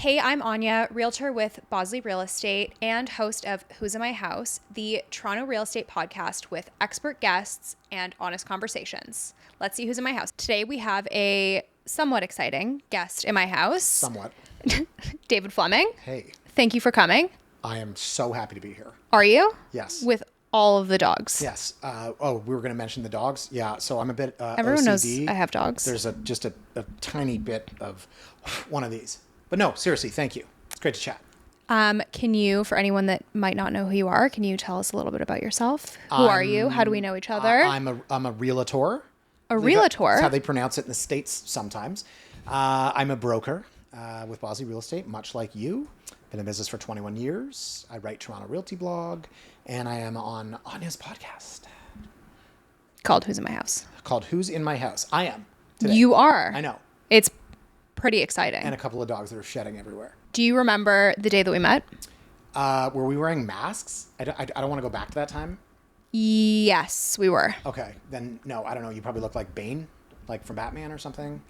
Hey, I'm Anya, realtor with Bosley Real Estate and host of Who's in My House, the Toronto Real Estate podcast with expert guests and honest conversations. Let's see who's in my house. Today we have a somewhat exciting guest in my house. Somewhat. David Fleming. Hey, Thank you for coming. I am so happy to be here. Are you? Yes. With all of the dogs. Yes. We were going to mention the dogs. Yeah. So I'm a bit Everyone OCD. knows I have dogs. There's just a tiny bit of one of these. But no, seriously, thank you. It's great to chat. Can you, for anyone that might not know who you are, can you tell us a little bit about yourself? Who are you? How do we know each other? I'm a realtor. A realtor? That's how they pronounce it in the States sometimes. I'm a broker with Bosley Real Estate, much like you. Been in business for 21 years. I write Toronto Realty Blog, and I am on Anya's podcast Called Who's in My House. called Who's in My House. I am today. You are. I know. It's pretty exciting. And a couple of dogs that are shedding everywhere. Do you remember the day that we met? Were we wearing masks? I don't want to go back to that time. Yes, we were. Okay, then no, I don't know. You probably look like Bane, like from Batman or something.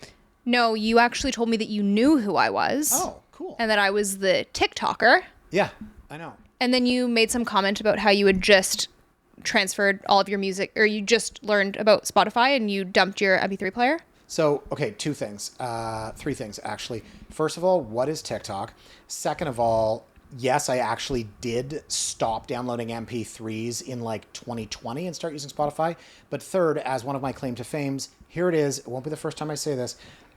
No, you actually told me that you knew who I was. Oh, cool. And that I was the TikToker. Yeah, I know. And then you made some comment about how you had just transferred all of your music, or you just learned about Spotify and you dumped your MP3 player. So, okay, three things actually. First of all, what is TikTok? Second of all, yes, I actually did stop downloading MP3s in like 2020 and start using Spotify. But third, as one of my claim to fames, here it is. It won't be the first time I say this.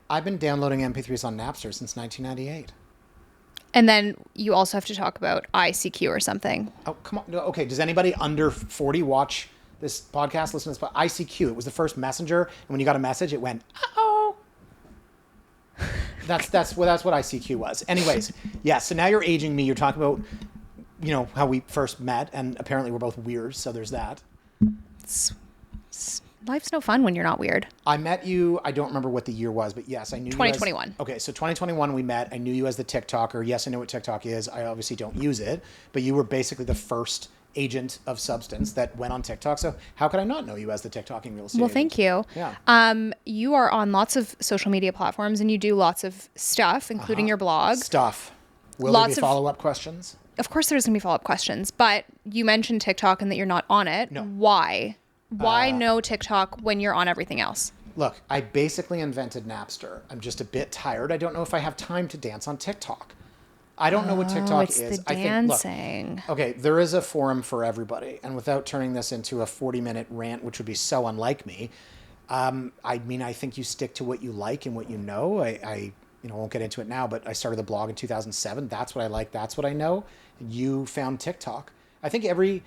I've been downloading MP3s on Napster since 1998. And then you also have to talk about ICQ or something. Oh, come on. No, okay, does anybody under 40 watch this podcast, listen to this? ICQ, it was the first messenger, and when you got a message, it went, uh-oh. That's what ICQ was. Anyways, yeah, so now you're aging me. You're talking about, how we first met, and apparently we're both weird, so there's that. Life's no fun when you're not weird. I met you, I don't remember what the year was, but yes, I knew 2021. you as... Okay, so 2021 we met. I knew you as the TikToker. Yes, I know what TikTok is. I obviously don't use it, but you were basically the first agent of substance that went on TikTok. So how could I not know you as the TikToking real estate Well, agent? thank you. Yeah. You are on lots of social media platforms and you do lots of stuff, including your blog. Stuff. Will Lots there be of- follow-up questions? Of course, there's going to be follow-up questions, but you mentioned TikTok and that you're not on it. No. Why? Why no TikTok when you're on everything else? Look, I basically invented Napster. I'm just a bit tired. I don't know if I have time to dance on TikTok. I don't know what TikTok it's is. the I think, dancing. okay, there is a forum for everybody. And without turning this into a 40-minute rant, which would be so unlike me, I think you stick to what you like and what you know. I won't get into it now, but I started the blog in 2007. That's what I like. That's what I know. You found TikTok. I think every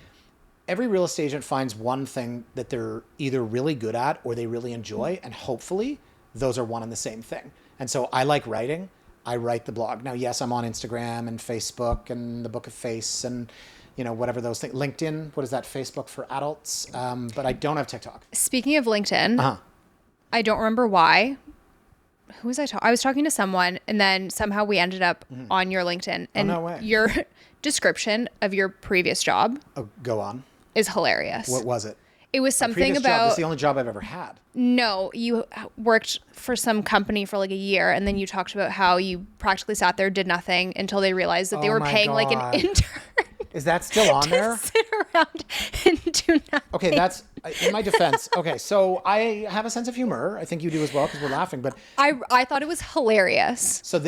real estate agent finds one thing that they're either really good at or they really enjoy, and hopefully those are one and the same thing. And so I like writing. I write the blog. Now, yes, I'm on Instagram and Facebook and the Book of Face and, whatever those things. LinkedIn, what is that? Facebook for adults. But I don't have TikTok. Speaking of LinkedIn, Uh-huh. I don't remember why. Who was I talking? I was talking to someone, and then somehow we ended up on your LinkedIn. And no way. your description of your previous job Oh, go on. is hilarious. What was it? It was something Previous job. about... That's the only job I've ever had. No, you worked for some company for like a year, and then you talked about how you practically sat there, did nothing until they realized that they Oh were my paying like an God. intern Is that still on there? to sit around and do nothing. Okay, that's in my defense. Okay, so I have a sense of humor. I think you do as well because we're laughing. But I thought it was hilarious. so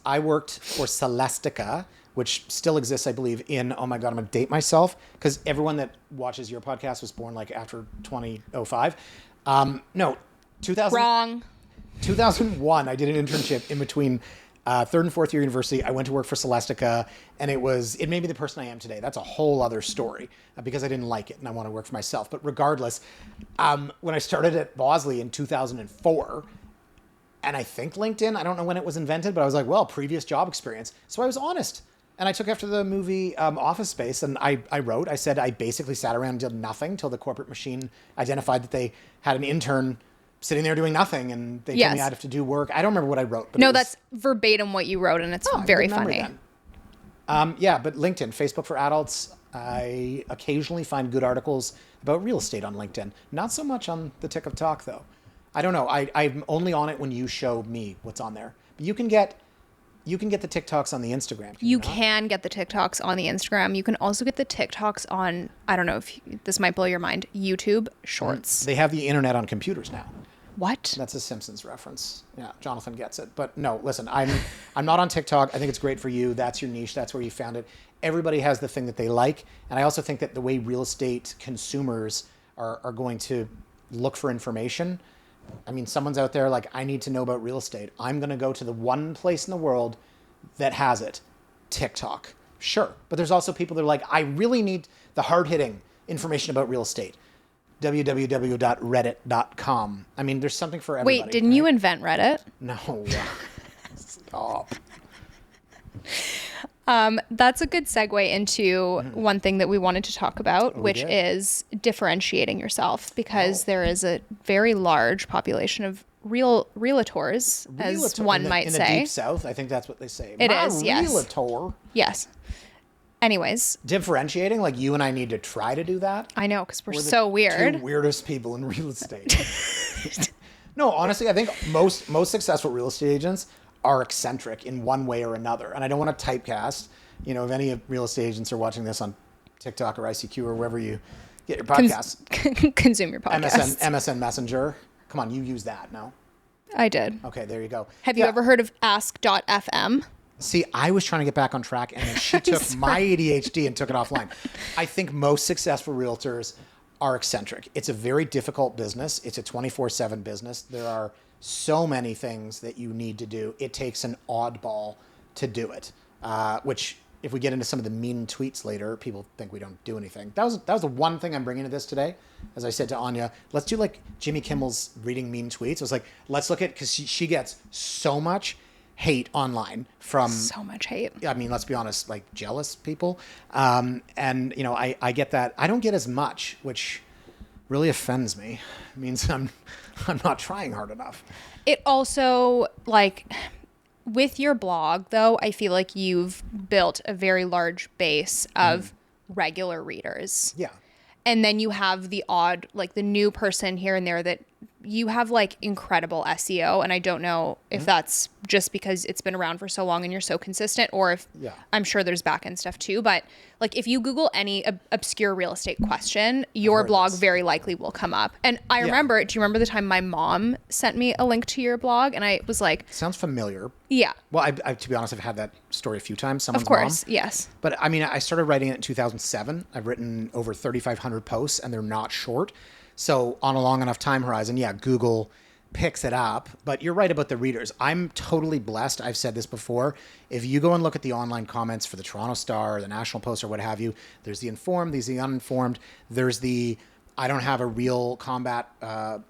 I worked for Celestica, which still exists, I believe, in, oh my God, I'm going to date myself because everyone that watches your podcast was born like after 2005. No, 2000. Wrong. 2001, I did an internship in between third and fourth year university. I went to work for Celestica, and it made me the person I am today. That's a whole other story because I didn't like it and I want to work for myself. But regardless, when I started at Bosley in 2004, and I think LinkedIn, I don't know when it was invented, but I was like, well, previous job experience. So I was honest. And I took after the movie Office Space, and I said I basically sat around and did nothing till the corporate machine identified that they had an intern sitting there doing nothing, and they told me I'd have to do work. I don't remember what I wrote. But No, that's verbatim what you wrote, and it's very funny. Yeah, but LinkedIn, Facebook for adults, I occasionally find good articles about real estate on LinkedIn. Not so much on the TikTok, though. I don't know. I'm only on it when you show me what's on there. But you can get You can get the TikToks on the Instagram. You can get the TikToks on the Instagram. You can also get the TikToks on, I don't know if this might blow your mind, YouTube Shorts. They have the internet on computers now. What? That's a Simpsons reference. Yeah, Jonathan gets it. But no, listen, I'm not on TikTok. I think it's great for you. That's your niche. That's where you found it. Everybody has the thing that they like. And I also think that the way real estate consumers are going to look for information. I mean, someone's out there like, I need to know about real estate. I'm going to go to the one place in the world that has it. TikTok. Sure. But there's also people that are like, I really need the hard-hitting information about real estate. www.reddit.com. I mean, there's something for everybody. Wait, didn't you invent Reddit? No. Stop. That's a good segue into one thing that we wanted to talk about, which did? is differentiating yourself, because there is a very large population of realtors, as one might in say. In the deep south, I think that's what they say. It is, yes. Realtor. Yes. Anyways. Differentiating, like you and I need to try to do that. I know, because we're so weird. Two weirdest people in real estate. No, honestly, I think most successful real estate agents are eccentric in one way or another. And I don't want to typecast, if any real estate agents are watching this on TikTok or ICQ or wherever you get your podcasts. Consume your podcasts. MSN Messenger. Come on, you use that, no? I did. Okay, there you go. Have you ever heard of ask.fm? See, I was trying to get back on track, and then she took my ADHD and took it offline. I think most successful realtors are eccentric. It's a very difficult business. It's a 24/7 business. There are so many things that you need to do. It takes an oddball to do it, which if we get into some of the mean tweets later, people think we don't do anything. That was the one thing I'm bringing to this today. As I said to Anya, let's do like Jimmy Kimmel's reading mean tweets. I was like, let's look at, because she gets so much hate online from so much hate. I mean, let's be honest, like jealous people. And I get that. I don't get as much, which really offends me. It means I'm not trying hard enough. It also, like, with your blog though, I feel like you've built a very large base of regular readers. Yeah. And then you have the odd, like the new person here and there that you have like incredible SEO. And I don't know if that's just because it's been around for so long and you're so consistent, or if I'm sure there's back end stuff too. But like if you Google any obscure real estate question, your blog very likely will come up. And I remember, do you remember the time my mom sent me a link to your blog? And I was like, sounds familiar. Yeah. Well, I to be honest, I've had that story a few times. Someone's of course, mom. Yes. But I mean, I started writing it in 2007. I've written over 3,500 posts, and they're not short. So on a long enough time horizon, Google picks it up. But you're right about the readers. I'm totally blessed. I've said this before. If you go and look at the online comments for the Toronto Star or the National Post or what have you, there's the informed, there's the uninformed, there's the I don't have a real combat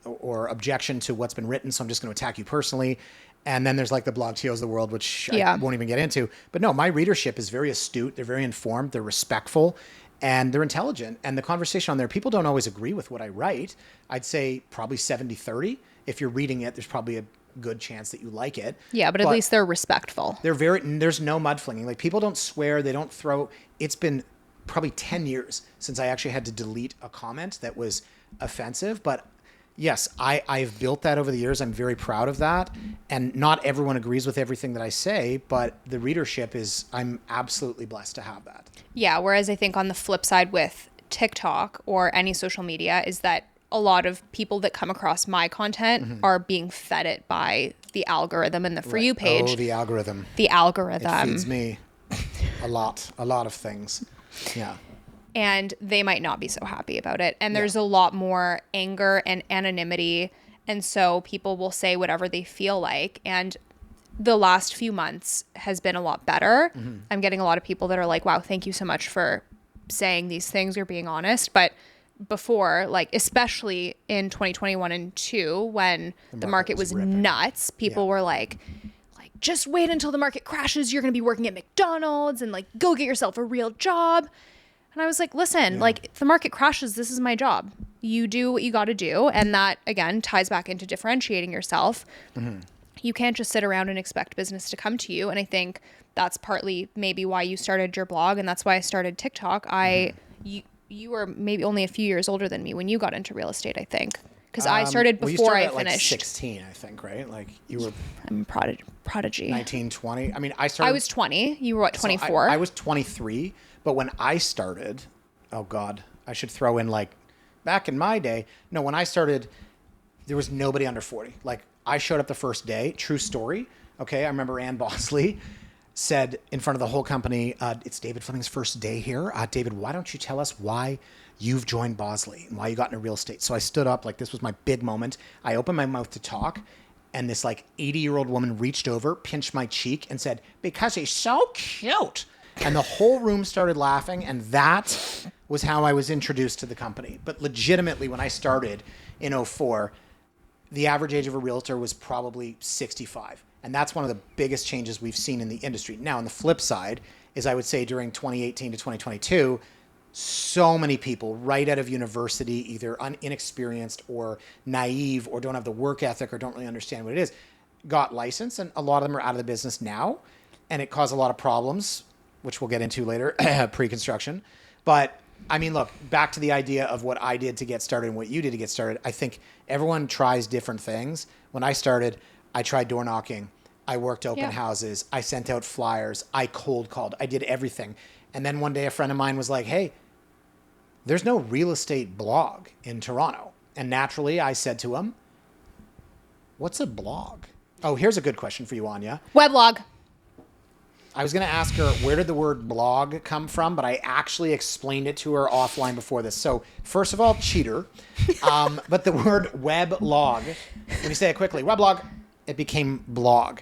or objection to what's been written, so I'm just going to attack you personally. And then there's like the blog TOs of the world, which I won't even get into. But no, my readership is very astute. They're very informed. They're respectful. And they're intelligent. And the conversation on there, people don't always agree with what I write. I'd say probably 70-30. If you're reading it, there's probably a good chance that you like it. Yeah, but at least they're respectful. There's no mudflinging. Like people don't swear. They don't throw. It's been probably 10 years since I actually had to delete a comment that was offensive. But yes, I've built that over the years. I'm very proud of that. And not everyone agrees with everything that I say, but the readership I'm absolutely blessed to have that. Yeah, whereas I think on the flip side with TikTok or any social media is that a lot of people that come across my content are being fed it by the algorithm and the For You page. Oh, the algorithm. The algorithm. It feeds me a lot of things. Yeah. And they might not be so happy about it. And there's a lot more anger and anonymity. And so people will say whatever they feel like. And the last few months has been a lot better. I'm getting a lot of people that are like, wow, thank you so much for saying these things or being honest. But before, like, especially in 2021 and 2, when the market was nuts, people were like, just wait until the market crashes. You're going to be working at McDonald's and like, go get yourself a real job. And I was like, listen, like if the market crashes, this is my job. You do what you got to do. And that, again, ties back into differentiating yourself. You can't just sit around and expect business to come to you. And I think that's partly maybe why you started your blog. And that's why I started TikTok. You were maybe only a few years older than me when you got into real estate, I think. Because I started Well, you before started I at like finished. 16, I think, right? Like you were I'm a prodigy. 19, 20. I mean, I started. I was 20. You were what, so 24? I was 23, but when I started, oh God, I should throw in like back in my day. No, when I started, there was nobody under 40. Like I showed up the first day, true story. Okay. I remember Ann Bosley said in front of the whole company, it's David Fleming's first day here. David, why don't you tell us why you've joined Bosley and why you got into real estate? So I stood up, like this was my big moment. I opened my mouth to talk, and this like 80-year-old woman reached over, pinched my cheek and said, because he's so cute. And the whole room started laughing. And that was how I was introduced to the company. But legitimately, when I started in 04, the average age of a realtor was probably 65. And that's one of the biggest changes we've seen in the industry. Now, on the flip side is I would say during 2018 to 2022, so many people right out of university, either inexperienced or naive or don't have the work ethic or don't really understand what it is, got licensed. And a lot of them are out of the business now. And it caused a lot of problems, which we'll get into later, pre-construction. But I mean, look, back to the idea of what I did to get started and what you did to get started. I think everyone tries different things. When I started, I tried door knocking. I worked open houses. I sent out flyers. I cold called. I did everything. And then one day a friend of mine was like, hey, there's no real estate blog in Toronto. And naturally I said to him, what's a blog? Oh, here's a good question for you, Anya. Weblog. I was going to ask her, where did the word blog come from? But I actually explained it to her offline before this. So first of all, cheater. But the word weblog, when you say it quickly, weblog, it became blog.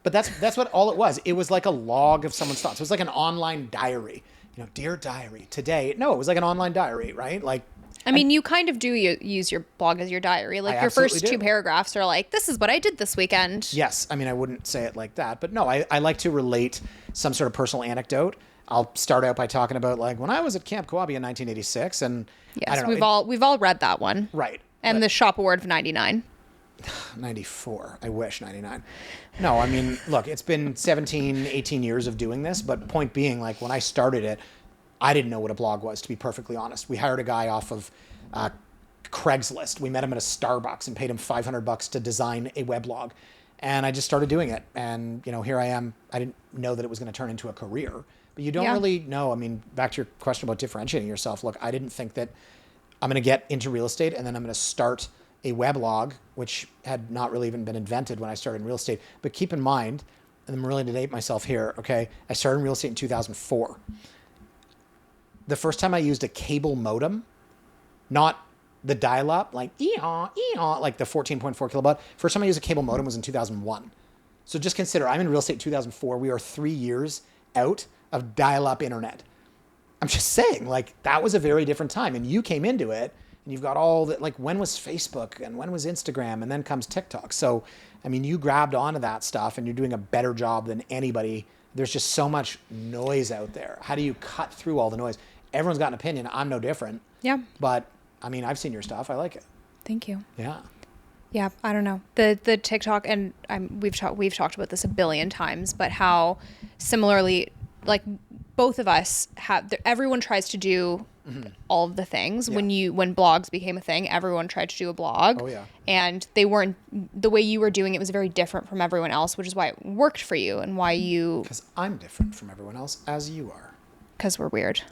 But that's what all it was. It was like a log of someone's thoughts. It was like an online diary. You know, dear diary, today. No, it was like an online diary, right? Like, I mean, you kind of do use your blog as your diary. Like I your first absolutely two do. paragraphs are like, this is what I did this weekend. Yes. I mean, I wouldn't say it like that. But no, I like to relate some sort of personal anecdote. I'll start out by talking about like when I was at Camp Kawabii in 1986. And I Yes, don't know. we've all read that one. Right. And the Shop Award of 99. 94. I wish 99. No, I mean, look, it's been 17, 18 years of doing this. But point being, like when I started it, I didn't know what a blog was, to be perfectly honest. We hired a guy off of Craigslist. We met him at a Starbucks and paid him $500 to design a weblog. And I just started doing it. And, you know, here I am. I didn't know that it was going to turn into a career. But you don't really know. I mean, back to your question about differentiating yourself. Look, I didn't think that I'm going to get into real estate and then I'm going to start a weblog, which had not really even been invented when I started in real estate. But keep in mind, and I'm really to date myself here, okay, I started in real estate in 2004. The first time I used a cable modem, not the dial-up, like like the 14.4 kilobaud. First time I used a cable modem was in 2001. So just consider, I'm in real estate in 2004. We are 3 years out of dial-up internet. I'm just saying, like, that was a very different time. And you came into it, and you've got all that, like, when was Facebook, and when was Instagram, and then comes TikTok. So, I mean, you grabbed onto that stuff, and you're doing a better job than anybody. There's just so much noise out there. How do you cut through all the noise? Everyone's got an opinion. I'm no different. Yeah. But I mean, I've seen your stuff. I like it. Thank you. Yeah. Yeah, I don't know. The TikTok, and we've talked about this a billion times, but how similarly, like both of us have, everyone tries to do all of the things. Yeah. When blogs became a thing, everyone tried to do a blog. Oh, yeah. And they weren't, the way you were doing it was very different from everyone else, which is why it worked for you and why you... Because I'm different from everyone else, as you are. Because we're weird.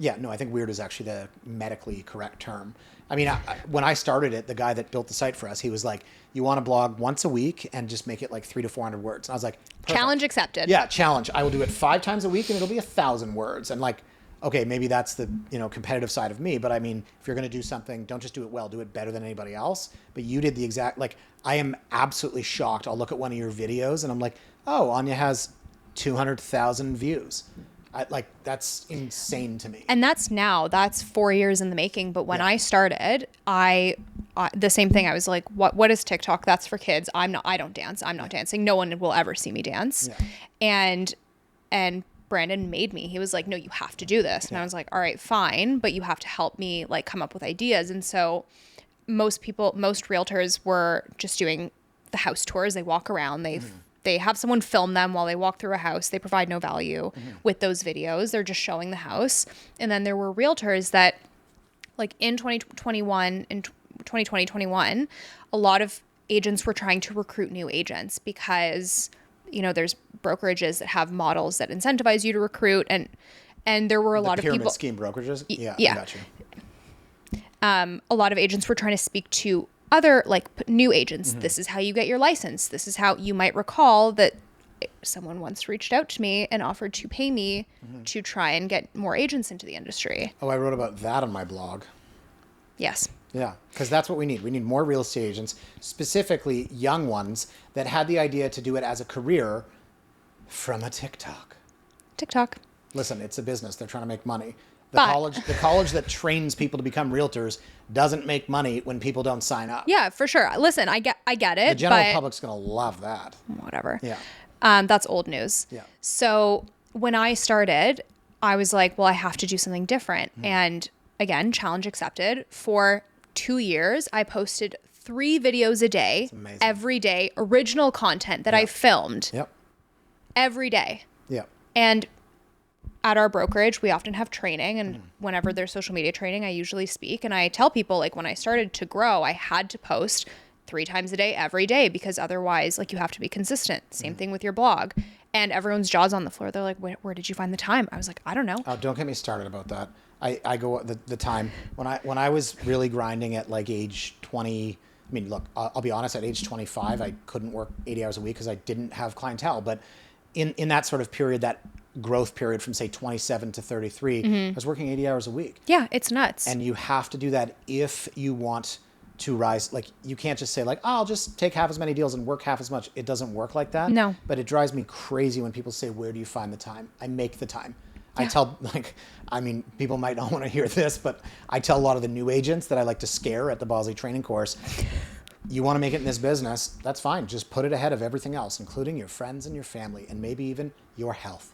Yeah, no, I think weird is actually the medically correct term. I mean, when I started it, the guy that built the site for us, he was like, you want to blog once a week and just make it like 300 to 400 words. And I was like, perfect. Challenge accepted. Yeah, challenge. I will do it 5 times a week and it'll be 1,000 words. And like, okay, maybe that's the, competitive side of me. But I mean, if you're going to do something, don't just do it well, do it better than anybody else. But you did the exact, like, I am absolutely shocked. I'll look at one of your videos and I'm like, oh, Anya has 200,000 views. That's insane to me. And that's 4 years in the making. But when I started, I the same thing. I was like, what is TikTok? That's for kids. I don't dance. I'm not dancing. No one will ever see me dance. Yeah. And Brandon made me. He was like, no, you have to do this. And I was like, all right, fine. But you have to help me like come up with ideas. And so most realtors were just doing the house tours. They walk around. They have someone film them while they walk through a house. They provide no value with those videos. They're just showing the house. And then there were realtors that, like in 2021, and 2020, 21, a lot of agents were trying to recruit new agents because, there's brokerages that have models that incentivize you to recruit. And there were a lot of pyramid people. scheme brokerages? Yeah. Yeah. I got you. A lot of agents were trying to speak to other new agents. This is how you get your license. This is how you might recall that someone once reached out to me and offered to pay me to try and get more agents into the industry. Oh, I wrote about that on my blog. Yes. Yeah, because that's what we need. We need more real estate agents, specifically young ones that had the idea to do it as a career from a TikTok. Listen, it's a business. They're trying to make money. The college that trains people to become realtors doesn't make money when people don't sign up. Yeah, for sure. Listen, I get it. The general public's going to love that. Whatever. Yeah. That's old news. Yeah. So when I started, I was like, well, I have to do something different. And again, challenge accepted. For 2 years, I posted 3 videos a day, every day, original content that I filmed every day. Yeah. And at our brokerage, we often have training, and whenever there's social media training, I usually speak. And I tell people, when I started to grow, I had to post 3 times a day, every day, because otherwise, you have to be consistent. Same thing with your blog. And everyone's jaw's on the floor. They're like, where did you find the time? I was like, I don't know. Oh, don't get me started about that. I go the time when I was really grinding at age 20. I mean, look, I'll be honest, at age 25, I couldn't work 80 hours a week because I didn't have clientele. But in that sort of period, that growth period from say 27 to 33, I was working 80 hours a week. Yeah, it's nuts. And you have to do that if you want to rise. You can't just say I'll just take half as many deals and work half as much. It doesn't work like that. No. But it drives me crazy when people say, where do you find the time? I make the time. Yeah. I tell, people might not want to hear this, but I tell a lot of the new agents that I like to scare at the Bosley training course, you want to make it in this business, that's fine. Just put it ahead of everything else, including your friends and your family, and maybe even your health.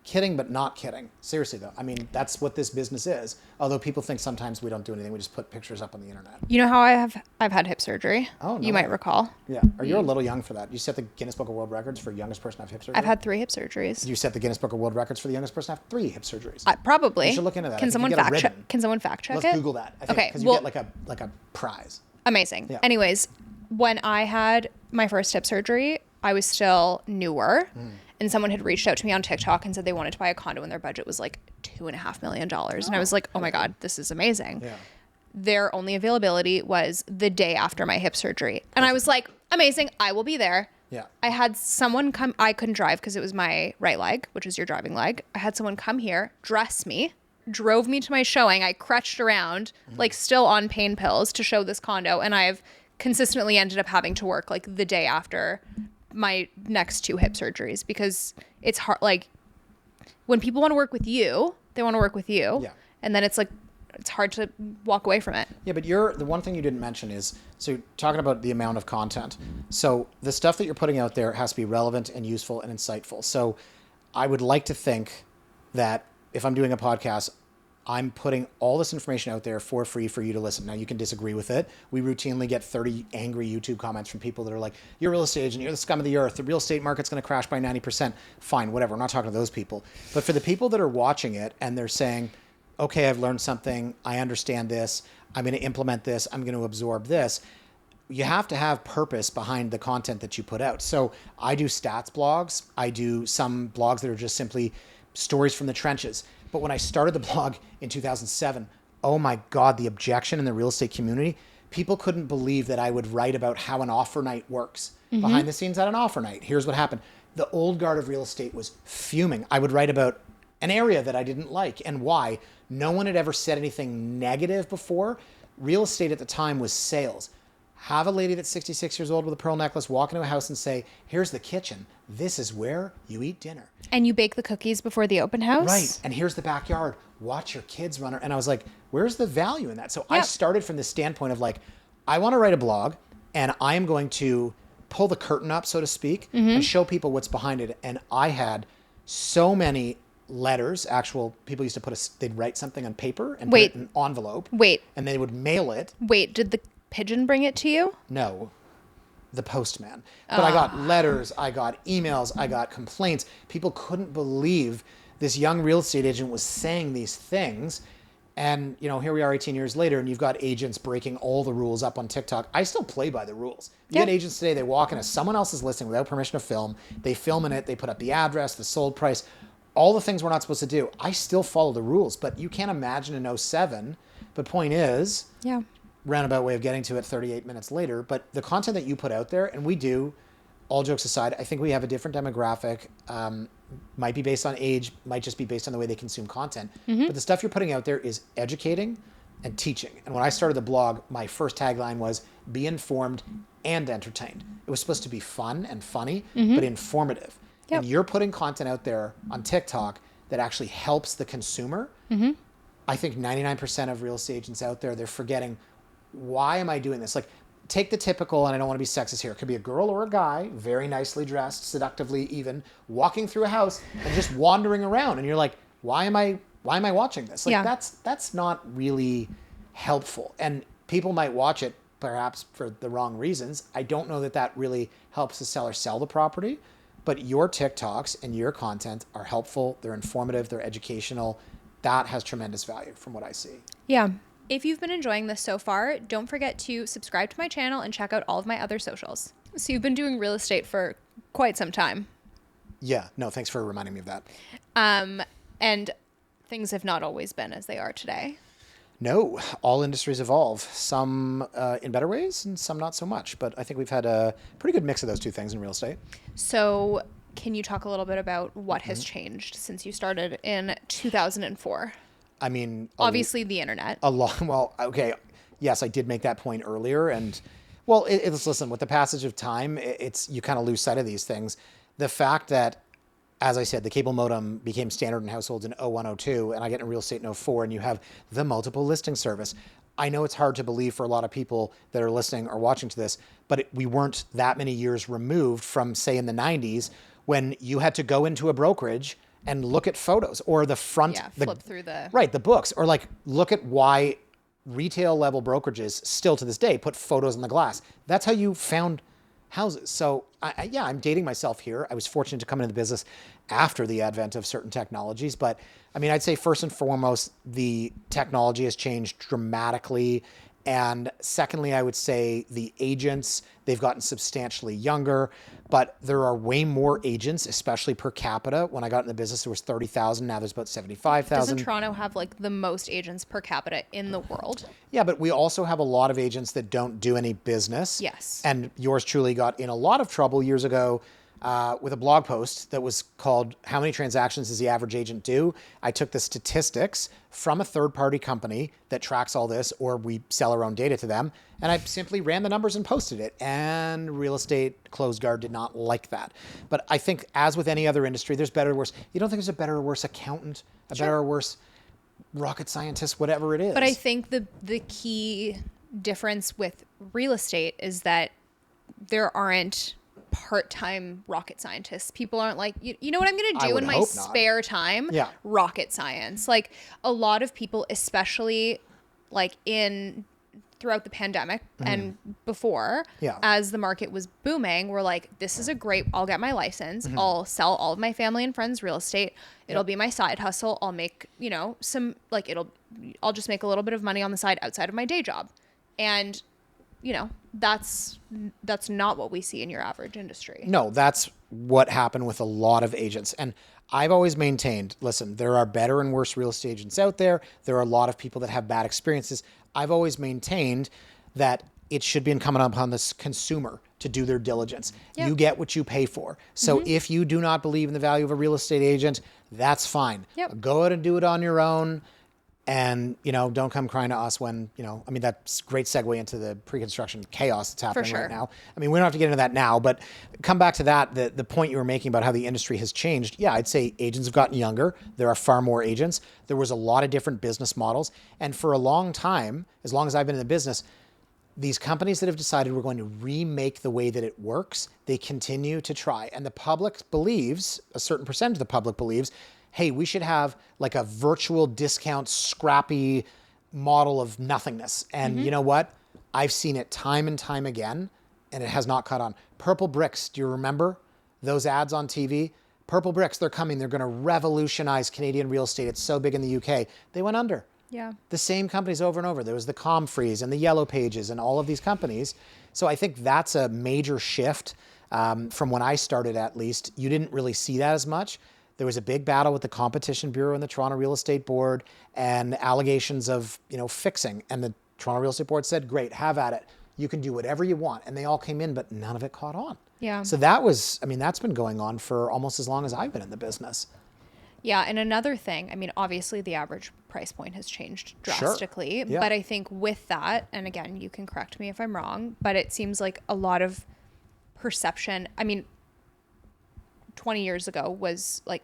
Kidding, but not kidding. Seriously, though. That's what this business is. Although people think sometimes we don't do anything. We just put pictures up on the internet. You know how I've had hip surgery? Oh, no. You might recall. Yeah. You're a little young for that. You set the Guinness Book of World Records for youngest person to have hip surgery? I've had 3 hip surgeries. You set the Guinness Book of World Records for the youngest person to have 3 hip surgeries? Probably. You should look into that. Can someone fact check it? Let's Google that. Because you get like a prize. Amazing. Yeah. Anyways, when I had my first hip surgery, I was still newer. And someone had reached out to me on TikTok and said they wanted to buy a condo and their budget was $2.5 million. And I was like, oh my God, this is amazing. Yeah. Their only availability was the day after my hip surgery. And I was like, amazing, I will be there. Yeah. I had someone come, I couldn't drive because it was my right leg, which is your driving leg. I had someone come here, dress me, drove me to my showing. I crutched around, still on pain pills to show this condo. And I've consistently ended up having to work the day after my next 2 hip surgeries because it's hard. When people want to work with you, they want to work with you. Yeah. And then it's hard to walk away from it. Yeah, but the one thing you didn't mention is, so talking about the amount of content. So the stuff that you're putting out there has to be relevant and useful and insightful. So I would like to think that if I'm doing a podcast, I'm putting all this information out there for free for you to listen. Now, you can disagree with it. We routinely get 30 angry YouTube comments from people that are like, you're a real estate agent, you're the scum of the earth, the real estate market's going to crash by 90%. Fine, whatever. We're not talking to those people. But for the people that are watching it and they're saying, okay, I've learned something, I understand this, I'm going to implement this, I'm going to absorb this, you have to have purpose behind the content that you put out. So I do stats blogs. I do some blogs that are just simply stories from the trenches. But when I started the blog in 2007, oh my God, the objection in the real estate community, people couldn't believe that I would write about how an offer night works. Behind the scenes at an offer night, here's what happened. The old guard of real estate was fuming. I would write about an area that I didn't like and why. No one had ever said anything negative before. Real estate at the time was sales. Have a lady that's 66 years old with a pearl necklace walk into a house and say, here's the kitchen. This is where you eat dinner. And you bake the cookies before the open house? Right. And here's the backyard. Watch your kids run. And I was like, where's the value in that? So I started from the standpoint of I want to write a blog and I am going to pull the curtain up, so to speak, and show people what's behind it. And I had so many letters, actual people used to they'd write something on paper and put it in an envelope. And they would mail it. Did the pigeon bring it to you? No, the postman. But I got letters, I got emails, I got complaints. People couldn't believe this young real estate agent was saying these things. And, here we are 18 years later, and you've got agents breaking all the rules up on TikTok. I still play by the rules. You get agents today, they walk into someone else's listing without permission to film. They film in it. They put up the address, the sold price, all the things we're not supposed to do. I still follow the rules, but you can't imagine in '07. But point is, roundabout way of getting to it 38 minutes later, but the content that you put out there, and we do, all jokes aside, I think we have a different demographic. Might be based on age, might just be based on the way they consume content. But the stuff you're putting out there is educating and teaching. And when I started the blog, my first tagline was be informed and entertained. It was supposed to be fun and funny, but informative. And you're putting content out there on TikTok that actually helps the consumer. I think 99% of real estate agents out there, they're forgetting, why am I doing this? Like, take the typical, and I don't want to be sexist here, it could be a girl or a guy, very nicely dressed, seductively even, walking through a house and just wandering around. And you're like, why am I watching this? Like, that's not really helpful. And people might watch it perhaps for the wrong reasons. I don't know that really helps the seller sell the property, but your TikToks and your content are helpful. They're informative. They're educational. That has tremendous value from what I see. Yeah. If you've been enjoying this so far, don't forget to subscribe to my channel and check out all of my other socials. So you've been doing real estate for quite some time. Yeah. No, thanks for reminding me of that. And things have not always been as they are today. No, all industries evolve, some in better ways and some not so much. But I think we've had a pretty good mix of those two things in real estate. So can you talk a little bit about what has changed since you started in 2004? I mean, obviously the internet. A lot. Well, okay. Yes, I did make that point earlier. And well, listen, with the passage of time, you kind of lose sight of these things. The fact that, as I said, the cable modem became standard in households in '01, '02, and I get in real estate in '04, and you have the multiple listing service. I know it's hard to believe for a lot of people that are listening or watching to this, but we weren't that many years removed from, say, in the '90s, when you had to go into a brokerage and look at photos or the front, flip through the books, or like look at why retail level brokerages still to this day put photos on the glass. That's how you found houses. So I'm dating myself here. I was fortunate to come into the business after the advent of certain technologies, but I mean, I'd say first and foremost, the technology has changed dramatically. And secondly, I would say the agents, they've gotten substantially younger, but there are way more agents, especially per capita. When I got in the business, there was 30,000. Now there's about 75,000. Doesn't Toronto have like the most agents per capita in the world? Yeah, but we also have a lot of agents that don't do any business. Yes. And yours truly got in a lot of trouble years ago with a blog post that was called "How Many Transactions Does the Average Agent Do?" I took the statistics from a third-party company that tracks all this, or we sell our own data to them, and I simply ran the numbers and posted it. And real estate closed guard did not like that. But I think, as with any other industry, there's better or worse. You don't think there's a better or worse accountant, better or worse rocket scientist, whatever it is. But I think the key difference with real estate is that there aren't part-time rocket scientists. People aren't like, you know what I'm going to do in my spare time? Yeah. Rocket science. Like a lot of people, especially like throughout the pandemic and before, as the market was booming, we're like, this is I'll get my license. I'll sell all of my family and friends real estate. It'll be my side hustle. I'll make, I'll just make a little bit of money on the side outside of my day job. And that's not what we see in your average industry. No, that's what happened with a lot of agents. And I've always maintained, listen, there are better and worse real estate agents out there. There are a lot of people that have bad experiences. I've always maintained that it should be incumbent upon the consumer to do their diligence. Yep. You get what you pay for. So if you do not believe in the value of a real estate agent, that's fine. Yep. Go out and do it on your own. And, don't come crying to us when, that's a great segue into the pre-construction chaos that's happening right now. I mean, we don't have to get into that now, but come back to that, the point you were making about how the industry has changed. Yeah, I'd say agents have gotten younger. There are far more agents. There was a lot of different business models. And for a long time, as long as I've been in the business, these companies that have decided we're going to remake the way that it works, they continue to try. And the public believes, a certain percentage of the public believes, hey, we should have like a virtual discount, scrappy model of nothingness. And you know what? I've seen it time and time again, and it has not caught on. Purple Bricks, do you remember those ads on TV? Purple Bricks, they're coming. They're going to revolutionize Canadian real estate. It's so big in the UK. They went under. Yeah. The same companies over and over. There was the Comfreeze and the Yellow Pages and all of these companies. So I think that's a major shift from when I started, at least. You didn't really see that as much. There was a big battle with the Competition Bureau and the Toronto Real Estate Board and allegations of, fixing. And the Toronto Real Estate Board said, great, have at it. You can do whatever you want. And they all came in, but none of it caught on. Yeah. So that's been going on for almost as long as I've been in the business. Yeah. And another thing, obviously the average price point has changed drastically, Sure. Yeah. but I think with that, and again, you can correct me if I'm wrong, but it seems like a lot of perception. 20 years ago was, like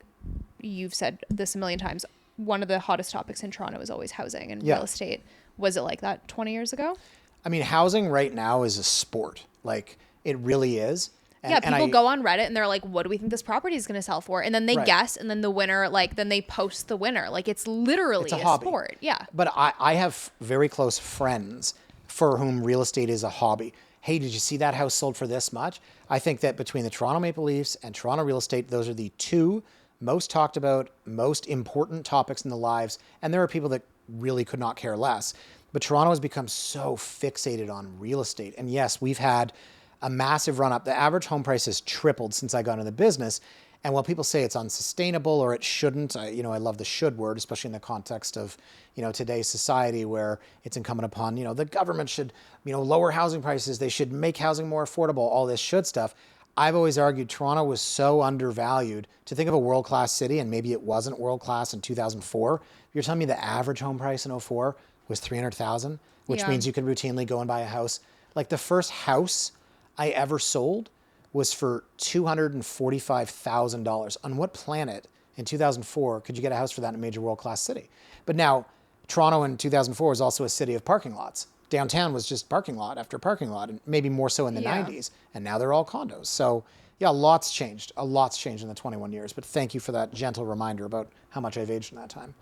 you've said this a million times, one of the hottest topics in Toronto is always housing and real estate. Was it like that 20 years ago? Housing right now is a sport. Like, it really is. And people go on Reddit and they're like, what do we think this property is going to sell for? And then they guess, and then the winner, then they post the winner. Like, it's literally a sport. Yeah. But I have very close friends for whom real estate is a hobby. Hey, did you see that house sold for this much? I think that between the Toronto Maple Leafs and Toronto Real Estate, those are the two most talked about, most important topics in the lives. And there are people that really could not care less. But Toronto has become so fixated on real estate. And yes, we've had a massive run up. The average home price has tripled since I got into the business. And while people say it's unsustainable or it shouldn't, I love the should word, especially in the context of, today's society where it's incumbent upon, the government should, lower housing prices. They should make housing more affordable, all this should stuff. I've always argued Toronto was so undervalued. To think of a world-class city, and maybe it wasn't world-class in 2004, you're telling me the average home price in 2004 was $300,000, which means you could routinely go and buy a house. Like, the first house I ever sold was for $245,000. On what planet in 2004 could you get a house for that in a major world-class city? But now, Toronto in 2004 was also a city of parking lots. Downtown was just parking lot after parking lot, and maybe more so in the 90s. And now they're all condos. So yeah, a lot's changed. A lot's changed in the 21 years. But thank you for that gentle reminder about how much I've aged in that time.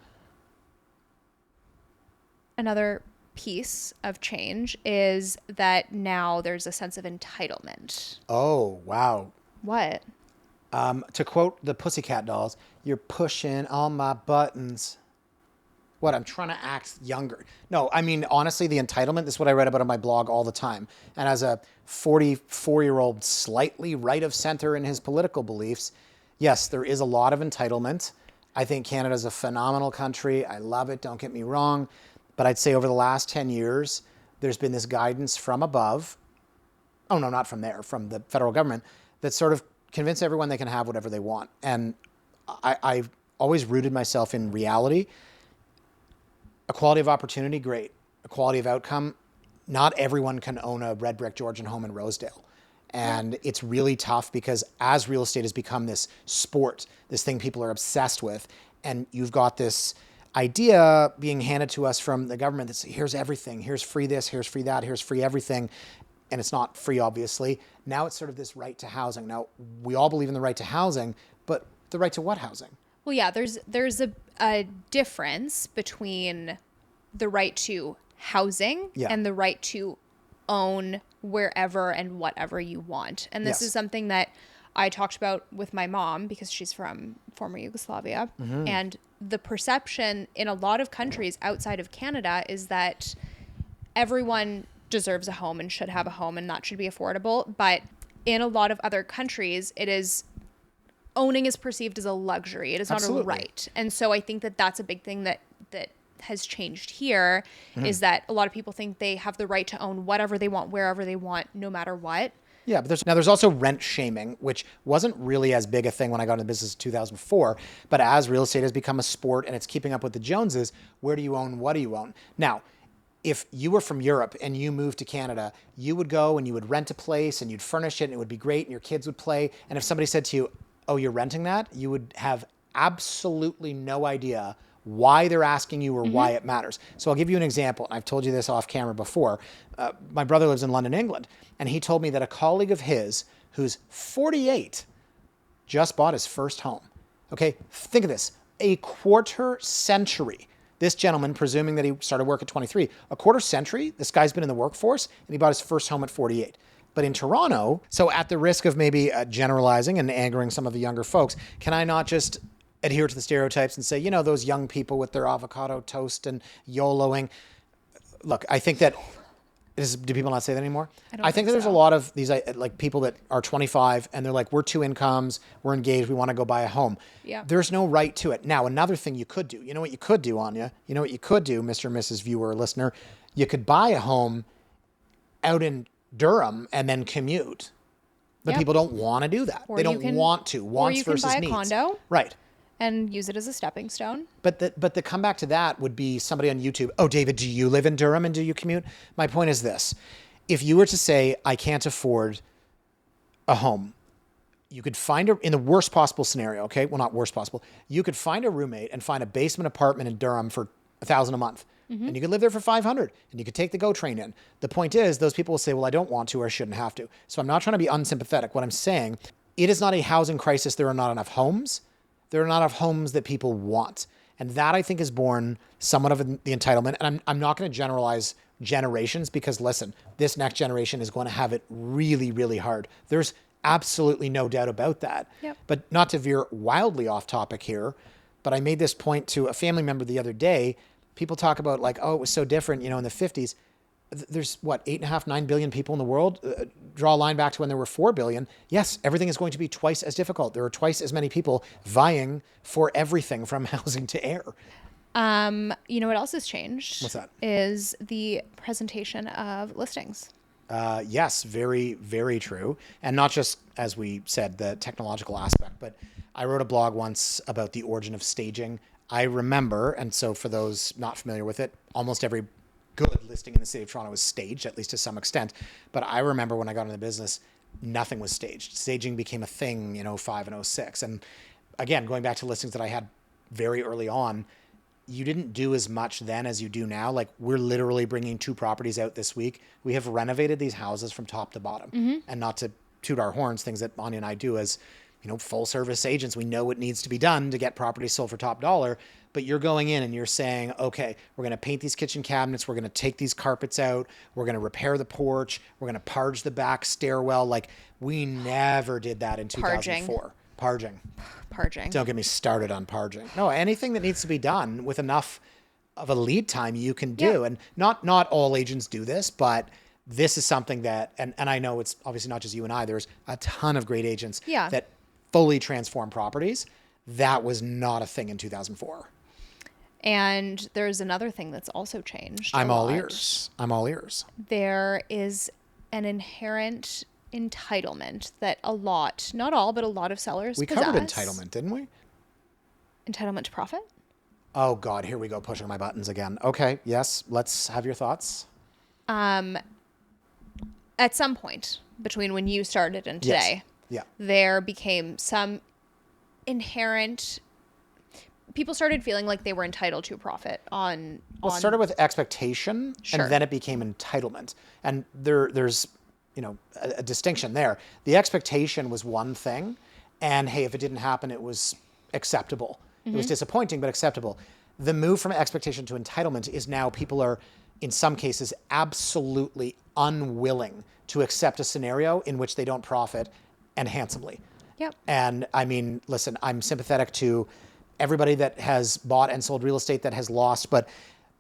Another piece of change is that now there's a sense of entitlement. Oh, wow. What? To quote the Pussycat Dolls, you're pushing all my buttons. What, I'm trying to act younger. No, honestly, the entitlement, this is what I write about on my blog all the time. And as a 44-year-old slightly right of center in his political beliefs, yes, there is a lot of entitlement. I think Canada's a phenomenal country. I love it, don't get me wrong. But I'd say over the last 10 years, there's been this guidance from above. Oh, no, not from there, from the federal government, that sort of convince everyone they can have whatever they want. And I've always rooted myself in reality. Equality of opportunity, great. Equality of outcome, not everyone can own a red brick Georgian home in Rosedale. And it's really tough because as real estate has become this sport, this thing people are obsessed with, and you've got this idea being handed to us from the government that's here's everything, here's free this, here's free that, here's free everything. And it's not free, obviously. Now it's sort of this right to housing. Now, we all believe in the right to housing, but the right to what housing? Well, yeah, there's a difference between the right to housing and the right to own wherever and whatever you want. And this is something that I talked about with my mom because she's from former Yugoslavia. Mm-hmm. And the perception in a lot of countries outside of Canada is that everyone deserves a home and should have a home and that should be affordable. But in a lot of other countries, owning is perceived as a luxury. It is not a right. And so I think that that's a big thing that has changed here is that a lot of people think they have the right to own whatever they want, wherever they want, no matter what. Yeah, but there's also rent shaming, which wasn't really as big a thing when I got into business in 2004. But as real estate has become a sport and it's keeping up with the Joneses, where do you own? What do you own? Now, if you were from Europe and you moved to Canada, you would go and you would rent a place and you'd furnish it and it would be great and your kids would play. And if somebody said to you, oh, you're renting that, you would have absolutely no idea why they're asking you or why it matters. So I'll give you an example. I've told you this off camera before. My brother lives in London, England, and he told me that a colleague of his who's 48 just bought his first home. Okay, think of this, a quarter century. This gentleman, presuming that he started work at 23, a quarter century, this guy's been in the workforce, and he bought his first home at 48. But in Toronto, so at the risk of maybe generalizing and angering some of the younger folks, can I not just adhere to the stereotypes and say, those young people with their avocado toast and YOLOing. Look, I think that do people not say that anymore? I think that there's a lot of these like people that are 25 and they're like, we're two incomes, we're engaged, we want to go buy a home. Yeah. There's no right to it. Now, another thing you could do, you know what you could do, Anya? You know what you could do, Mr. and Mrs. Viewer or listener? You could buy a home out in Durham and then commute. But people don't want to do that. They don't want to. Wants versus needs. Or you can buy a condo. Right. And use it as a stepping stone. But the comeback to that would be somebody on YouTube. Oh, David, do you live in Durham and do you commute? My point is this. If you were to say, I can't afford a home, you could find in the worst possible scenario, okay? Well, not worst possible. You could find a roommate and find a basement apartment in Durham for $1,000 a month. And you could live there for $500 and you could take the GO train in. The point is, those people will say, well, I don't want to or I shouldn't have to. So I'm not trying to be unsympathetic. What I'm saying, it is not a housing crisis. There are not enough homes. There are not enough homes that people want. And that, I think, is born somewhat of the entitlement. And I'm not going to generalize generations because, listen, this next generation is going to have it really, really hard. There's absolutely no doubt about that. Yep. But not to veer wildly off topic here, but I made this point to a family member the other day. People talk about like, oh, it was so different, in the 50s. There's 8.5, 9 billion people in the world. Draw a line back to when there were 4 billion. Yes, everything is going to be twice as difficult. There are twice as many people vying for everything from housing to air. You know what else has changed? What's that? Is the presentation of listings. Yes, very, very true. And not just, as we said, the technological aspect, but I wrote a blog once about the origin of staging. I remember, and so for those not familiar with it, almost every good listing in the city of Toronto was staged, at least to some extent. But I remember when I got into the business, nothing was staged. Staging became a thing in 2005 and 2006. And again, going back to listings that I had very early on, you didn't do as much then as you do now. Like, we're literally bringing 2 properties out this week. We have renovated these houses from top to bottom. And not to toot our horns, things that Anya and I do as full service agents. We know what needs to be done to get properties sold for top dollar. But you're going in and you're saying, okay, we're going to paint these kitchen cabinets. We're going to take these carpets out. We're going to repair the porch. We're going to parge the back stairwell. Like, we never did that in 2004. Parging. Don't get me started on parging. No, anything that needs to be done with enough of a lead time you can do. And not all agents do this, but this is something that, and I know it's obviously not just you and I, there's a ton of great agents that fully transform properties. That was not a thing in 2004. And there's another thing that's also changed. I'm all ears. There is an inherent entitlement that not all, but a lot of sellers possess. We covered entitlement, didn't we? Entitlement to profit? Oh God, here we go, pushing my buttons again. Okay, yes, let's have your thoughts. At some point between when you started and today, there became some inherent. People started feeling like they were entitled to a profit on. Well, it started with expectation, and then it became entitlement, and there's a distinction there. The expectation was one thing, and hey, if it didn't happen, it was acceptable. It was disappointing, but acceptable. The move from expectation to entitlement is now people are, in some cases, absolutely unwilling to accept a scenario in which they don't profit, and handsomely. Yep. And I mean, listen, I'm sympathetic to everybody that has bought and sold real estate that has lost, but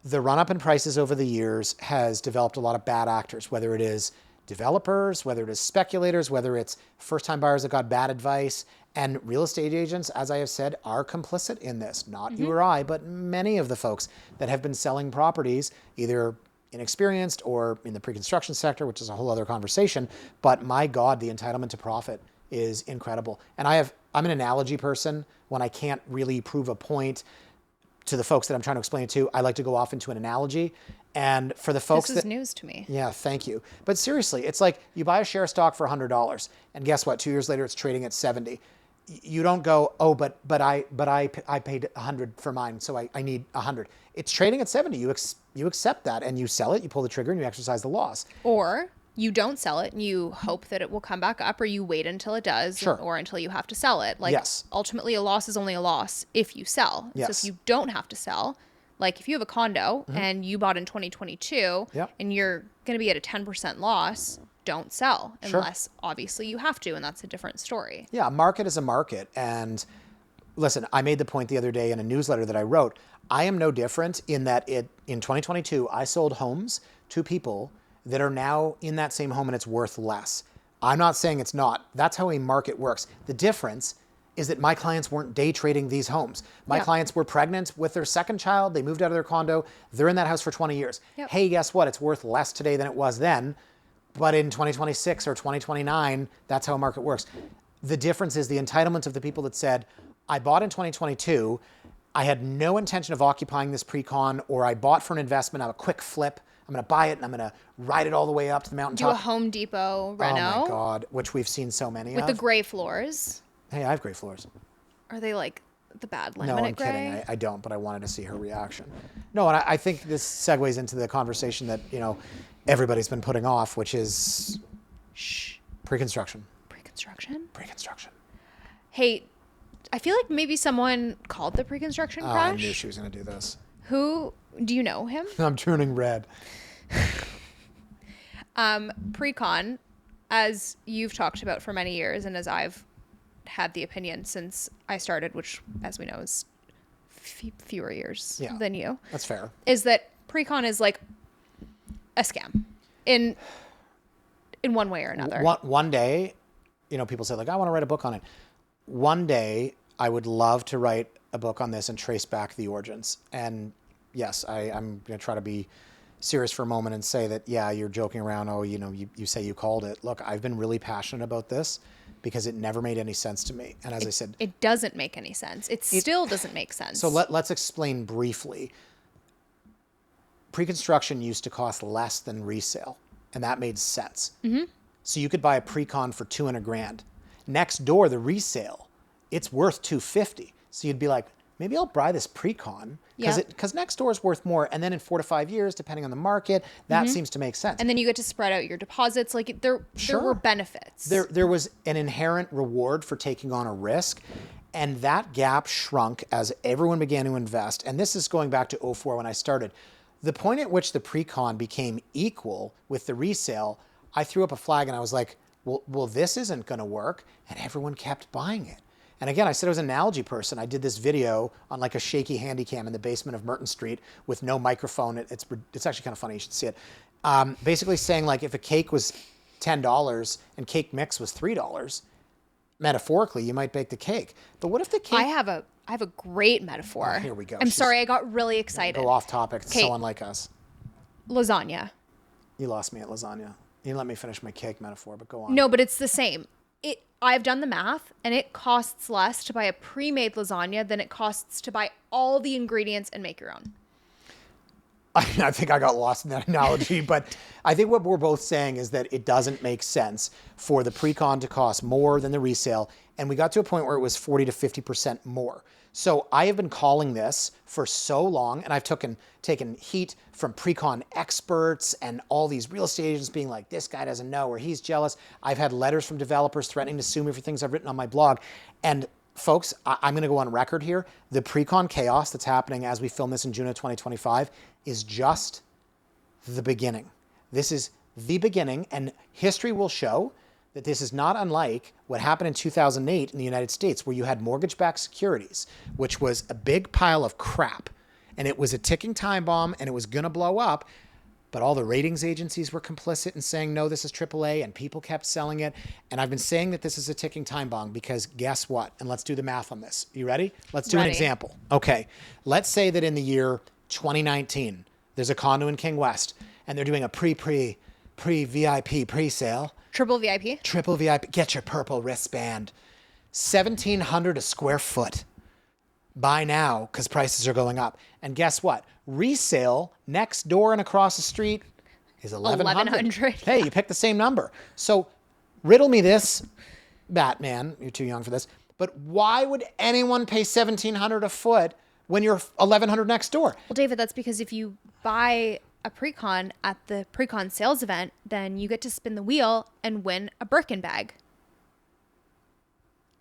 the run-up in prices over the years has developed a lot of bad actors, whether it is developers, whether it is speculators, whether it's first-time buyers that got bad advice, and real estate agents, as I have said, are complicit in this. Not you or I, but many of the folks that have been selling properties, either inexperienced or in the pre-construction sector, which is a whole other conversation. But my God, the entitlement to profit is incredible. And I'm an analogy person. When I can't really prove a point to the folks that I'm trying to explain it to, I like to go off into an analogy. And for the folks this is news to me. Yeah, thank you. But seriously, it's like you buy a share of stock for $100, and guess what? 2 years later, it's trading at 70. You don't go, oh, but I paid 100 for mine, so I need 100. It's trading at 70. You accept that, and you sell it. You pull the trigger, and you exercise the loss. Or you don't sell it, and you hope that it will come back up, or you wait until it does, or until you have to sell it. Like, ultimately, a loss is only a loss if you sell. So if you don't have to sell, like if you have a condo and you bought in 2022, and you're going to be at a 10% loss, don't sell unless obviously you have to, and that's a different story. Yeah, a market is a market, and listen, I made the point the other day in a newsletter that I wrote. I am no different in that in 2022, I sold homes to people that are now in that same home and it's worth less. I'm not saying it's not. That's how a market works. The difference is that my clients weren't day trading these homes. My clients were pregnant with their second child. They moved out of their condo. They're in that house for 20 years. Yep. Hey, guess what? It's worth less today than it was then. But in 2026 or 2029, that's how a market works. The difference is the entitlement of the people that said, I bought in 2022. I had no intention of occupying this pre-con, or I bought for an investment. I'm a quick flip. I'm going to buy it and I'm going to ride it all the way up to the mountaintop. Do a Home Depot reno. Oh my God, which we've seen so many with of. the gray floors. Hey, I have gray floors. Are they like the bad laminate No, I'm gray? kidding. I don't, but I wanted to see her reaction. No, and I think this segues into the conversation that, everybody's been putting off, which is pre-construction. Pre-construction? Hey, I feel like maybe someone called the pre-construction crash. I knew she was going to do this. Who, do you know him? I'm turning red. Pre-con, as you've talked about for many years and as I've had the opinion since I started, which as we know is fewer years than you. That's fair. Is that pre-con is like a scam in one way or another. One day, people say like, I want to write a book on it. One day I would love to write a book on this and trace back the origins. And yes, I'm going to try to be serious for a moment and say that, yeah, you're joking around. Oh, you say you called it. Look, I've been really passionate about this because it never made any sense to me. And as I said, it doesn't make any sense. It still doesn't make sense. So let's explain briefly. Pre-construction used to cost less than resale, and that made sense. Mm-hmm. So you could buy a pre-con for $200,000. Next door, the resale, it's worth $250,000. So you'd be like, maybe I'll buy this pre-con because next door is worth more. And then in 4 to 5 years, depending on the market, that seems to make sense. And then you get to spread out your deposits. Like there were benefits. There was an inherent reward for taking on a risk. And that gap shrunk as everyone began to invest. And this is going back to 2004 when I started. The point at which the pre-con became equal with the resale, I threw up a flag and I was like, well, this isn't going to work. And everyone kept buying it. And again, I said I was an analogy person. I did this video on like a shaky handy cam in the basement of Merton Street with no microphone. It's actually kind of funny. You should see it. Basically saying like if a cake was $10 and cake mix was $3, metaphorically, you might bake the cake. But what if the cake... I have a great metaphor. Oh, here we go. I'm sorry, I got really excited. Go off topic. It's so unlike us. Lasagna. You lost me at lasagna. You didn't let me finish my cake metaphor, but go on. No, but it's the same. I've done the math, and it costs less to buy a pre-made lasagna than it costs to buy all the ingredients and make your own. I think I got lost in that analogy, but I think what we're both saying is that it doesn't make sense for the pre-con to cost more than the resale. And we got to a point where it was 40 to 50% more. So I have been calling this for so long, and I've taken heat from pre-con experts and all these real estate agents being like, this guy doesn't know, or he's jealous. I've had letters from developers threatening to sue me for things I've written on my blog. And folks, I'm going to go on record here. The pre-con chaos that's happening as we film this in June of 2025 is just the beginning. This is the beginning, and history will show that this is not unlike what happened in 2008 in the United States, where you had mortgage-backed securities, which was a big pile of crap, and it was a ticking time bomb, and it was going to blow up, but all the ratings agencies were complicit in saying, no, this is AAA, and people kept selling it. And I've been saying that this is a ticking time bomb because guess what? And let's do the math on this. You ready? Let's do an example. Okay. Let's say that in the year 2019, there's a condo in King West, and they're doing a pre-VIP pre-sale. Triple VIP? Triple VIP. Get your purple wristband. $1,700 a square foot. Buy now because prices are going up. And guess what? Resale next door and across the street is $1,100. Hey, you picked the same number. So riddle me this, Batman. You're too young for this. But why would anyone pay $1,700 a foot when you're $1,100 next door? Well, David, that's because if you buy a pre-con at the pre-con sales event, then you get to spin the wheel and win a Birkin bag.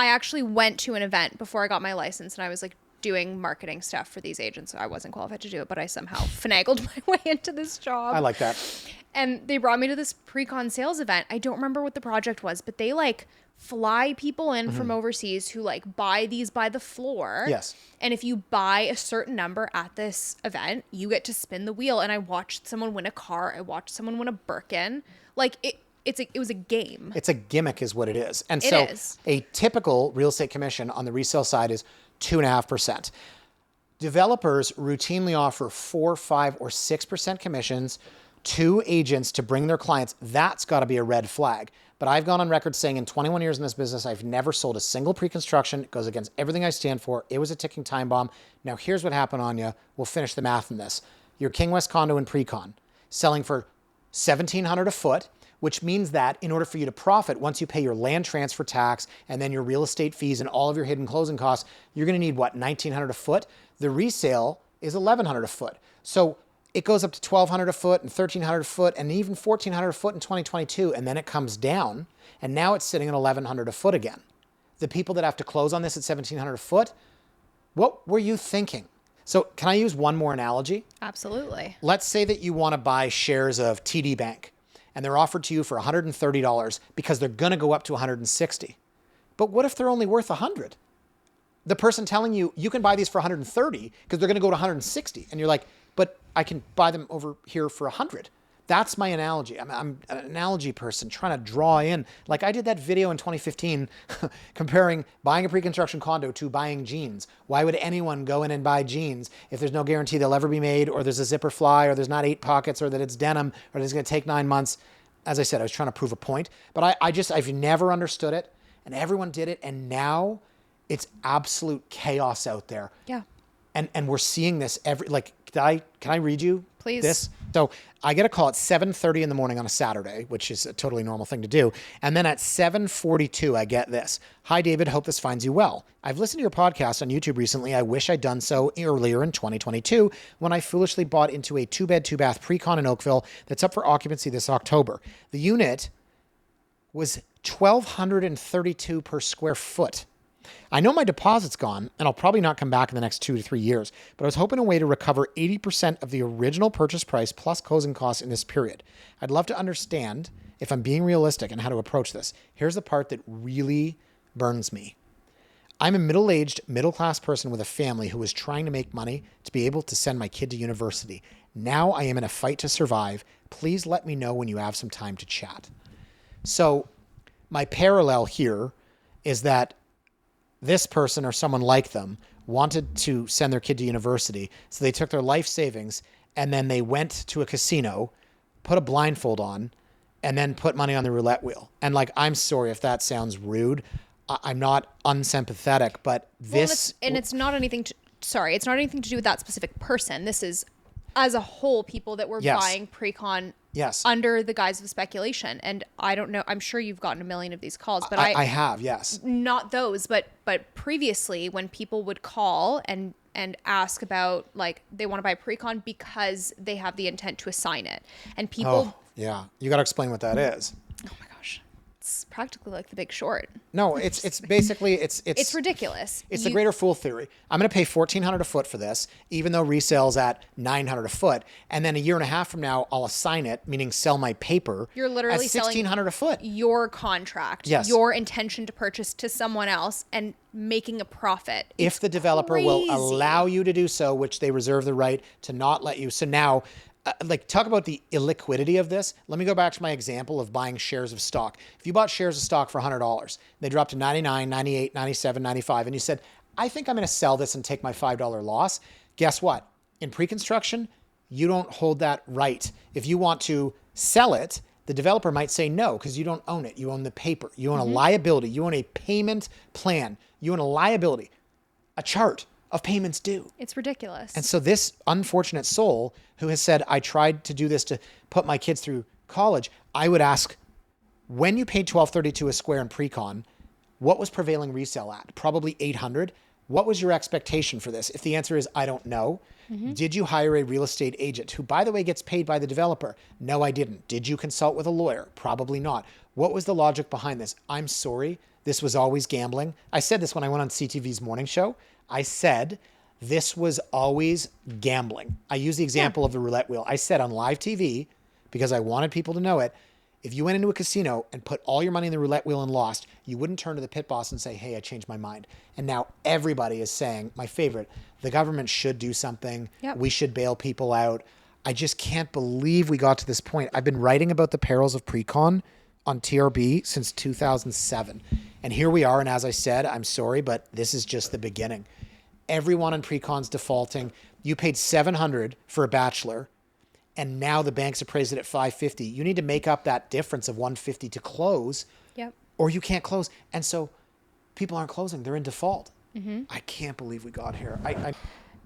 I actually went to an event before I got my license, and I was like doing marketing stuff for these agents. I wasn't qualified to do it, but I somehow finagled my way into this job. I like that. And they brought me to this pre-con sales event. I don't remember what the project was, but they like fly people in from overseas who like buy these by the floor. Yes. And if you buy a certain number at this event, you get to spin the wheel. And I watched someone win a car. I watched someone win a Birkin. Like it was a game. It's a gimmick is what it is. And It so is. a typical real estate commission on the resale side is 2.5%. Developers routinely offer 4, 5, or 6% commissions to agents to bring their clients. That's got to be a red flag. But I've gone on record saying in 21 years in this business, I've never sold a single pre-construction. It goes against everything I stand for. It was a ticking time bomb. Now here's what happened, Anya. We'll finish the math on this. Your King West condo in pre-con selling for $1,700 a foot, which means that in order for you to profit, once you pay your land transfer tax and then your real estate fees and all of your hidden closing costs, you're going to need what, $1,900 a foot? The resale is $1,100 a foot. So it goes up to $1,200 a foot and $1,300 a foot and even $1,400 a foot in 2022. And then it comes down and now it's sitting at $1,100 a foot again. The people that have to close on this at $1,700 a foot, what were you thinking? So can I use one more analogy? Absolutely. Let's say that you want to buy shares of TD Bank and they're offered to you for $130 because they're going to go up to $160. But what if they're only worth $100? The person telling you, you can buy these for $130 because they're going to go to $160. And you're like, but I can buy them over here for $100. That's my analogy. I'm an analogy person trying to draw in. Like I did that video in 2015 comparing buying a pre-construction condo to buying jeans. Why would anyone go in and buy jeans if there's no guarantee they'll ever be made, or there's a zipper fly, or there's not 8 pockets, or that it's denim, or that it's going to take 9 months? As I said, I was trying to prove a point, but I've never understood it, and everyone did it, and now it's absolute chaos out there. Yeah. And we're seeing this can I read you Please. this? So I get a call at 7:30 in the morning on a Saturday, which is a totally normal thing to do. And then at 7:42, I get this. Hi, David. Hope this finds you well. I've listened to your podcast on YouTube recently. I wish I'd done so earlier in 2022 when I foolishly bought into a 2-bed, 2-bath pre-con in Oakville that's up for occupancy this October. The unit was $1,232 per square foot. I know my deposit's gone, and I'll probably not come back in the next 2 to 3 years, but I was hoping a way to recover 80% of the original purchase price plus closing costs in this period. I'd love to understand if I'm being realistic and how to approach this. Here's the part that really burns me. I'm a middle-aged, middle-class person with a family who is trying to make money to be able to send my kid to university. Now I am in a fight to survive. Please let me know when you have some time to chat. So my parallel here is that this person or someone like them wanted to send their kid to university. So they took their life savings and then they went to a casino, put a blindfold on, and then put money on the roulette wheel. And like, I'm sorry if that sounds rude. I'm not unsympathetic, but this... Well, it's not anything it's not anything to do with that specific person. This is as a whole people that were buying pre-con under the guise of speculation. And I don't know, I'm sure you've gotten a million of these calls, but I have, yes. Not those, but previously when people would call and ask about, like, they want to buy pre-con because they have the intent to assign it. And people... Oh, yeah. You got to explain what that is. Oh my gosh. It's practically like The Big Short. No, it's basically, it's ridiculous. It's the greater fool theory. I'm going to pay $1,400 a foot for this, even though resale's at $900 a foot. And then a year and a half from now, I'll assign it, meaning sell my paper. You're literally at $1,600 a foot. Your contract, your intention to purchase to someone else and making a profit. If the developer will allow you to do so, which they reserve the right to not let you. So now, talk about the illiquidity of this. Let me go back to my example of buying shares of stock. If you bought shares of stock for $100, they dropped to 99, 98, 97, 95, and you said, I think I'm going to sell this and take my $5 loss. Guess what? In pre-construction, you don't hold that right. If you want to sell it, the developer might say no because you don't own it. You own the paper. You own a liability. You own a payment plan. You own a liability, a chart of payments due. It's ridiculous. And so this unfortunate soul who has said, I tried to do this to put my kids through college, I would ask, when you paid $1,232 a square in pre-con, what was prevailing resale at? Probably $800. What was your expectation for this? If the answer is, I don't know, did you hire a real estate agent who, by the way, gets paid by the developer? No, I didn't. Did you consult with a lawyer? Probably not. What was the logic behind this? I'm sorry. This was always gambling. I said this when I went on CTV's morning show. I said This was always gambling. I use the example of the roulette wheel. I said on live TV, because I wanted people to know it, if you went into a casino and put all your money in the roulette wheel and lost, you wouldn't turn to the pit boss and say, hey, I changed my mind. And now everybody is saying, my favorite, the government should do something. Yep. We should bail people out. I just can't believe we got to this point. I've been writing about the perils of pre-con on TRB since 2007. And here we are. And as I said, I'm sorry, but this is just the beginning. Everyone in pre-con's defaulting. You paid $700 for a bachelor, and now the bank's appraised it at $550. You need to make up that difference of $150 to close, or you can't close. And so people aren't closing. They're in default. Mm-hmm. I can't believe we got here.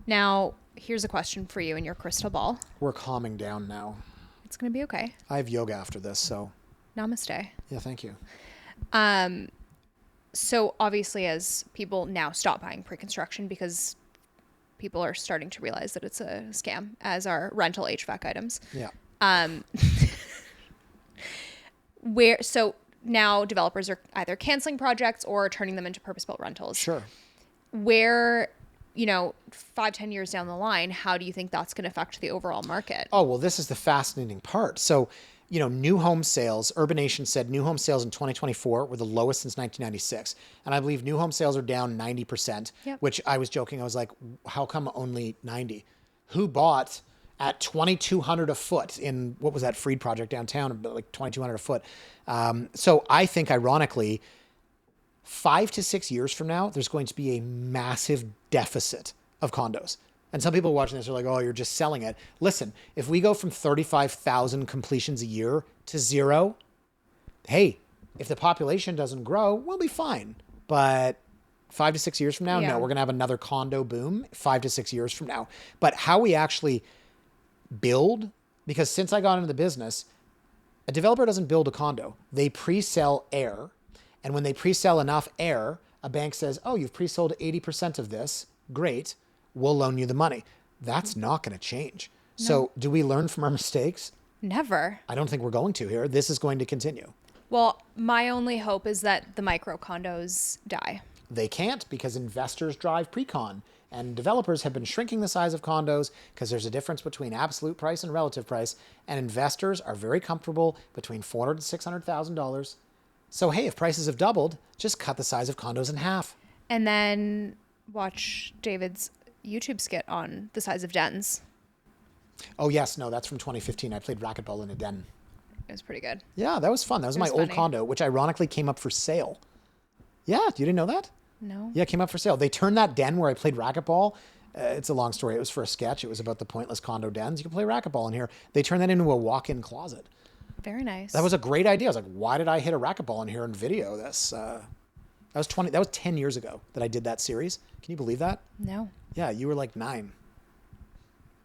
Now, here's a question for you in your crystal ball. We're calming down now. It's going to be okay. I have yoga after this, so. Namaste. Yeah, thank you. So obviously, as people now stop buying pre-construction because people are starting to realize that it's a scam, as are rental HVAC items. Yeah. So now developers are either canceling projects or turning them into purpose-built rentals. Sure. Where, 5-10 years down the line, how do you think that's going to affect the overall market? Oh, well, this is the fascinating part. So, new home sales, Urbanation said new home sales in 2024 were the lowest since 1996. And I believe new home sales are down 90%, which I was joking. I was like, how come only 90? Who bought at $2,200 a foot in, what was that Freed project downtown, like $2,200 a foot? So I think, ironically, 5 to 6 years from now, there's going to be a massive deficit of condos. And some people watching this are like, oh, you're just selling it. Listen, if we go from 35,000 completions a year to 0, hey, if the population doesn't grow, we'll be fine. But 5 to 6 years from now, no, we're going to have another condo boom 5 to 6 years from now. But how we actually build, because since I got into the business, a developer doesn't build a condo. They pre-sell air. And when they pre-sell enough air, a bank says, oh, you've pre-sold 80% of this. Great. We'll loan you the money. That's not going to change. No. So do we learn from our mistakes? Never. I don't think we're going to here. This is going to continue. Well, my only hope is that the micro condos die. They can't, because investors drive pre-con, and developers have been shrinking the size of condos because there's a difference between absolute price and relative price, and investors are very comfortable between $400,000 and $600,000. So, hey, if prices have doubled, just cut the size of condos in half. And then watch David's YouTube skit on the size of dens. Oh, yes. No, that's from 2015. I played racquetball in a den. It was pretty good. Yeah, that was fun. That was my old condo, which ironically came up for sale. Yeah, you didn't know that? No. Yeah, it came up for sale. They turned that den where I played racquetball. It's a long story. It was for a sketch. It was about the pointless condo dens. You can play racquetball in here. They turned that into a walk-in closet. Very nice. That was a great idea. I was like, why did I hit a racquetball in here and video this? That was 10 years ago that I did that series. Can you believe that? No. Yeah, you were like 9.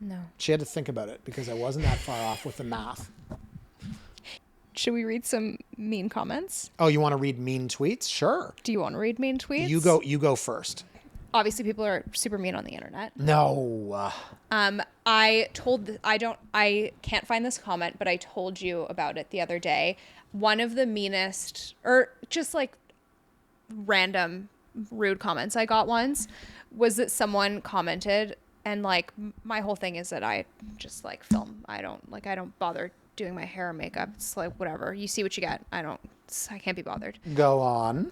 No. She had to think about it because I wasn't that far off with the math. Should we read some mean comments? Oh, you want to read mean tweets? Sure. Do you want to read mean tweets? You go first. Obviously, people are super mean on the internet. No. I can't find this comment, but I told you about it the other day. One of the meanest, or just like random rude comments I got once, was that someone commented, and like my whole thing is that I just like film. I don't bother doing my hair or makeup. It's like whatever. You see what you get. I can't be bothered. Go on.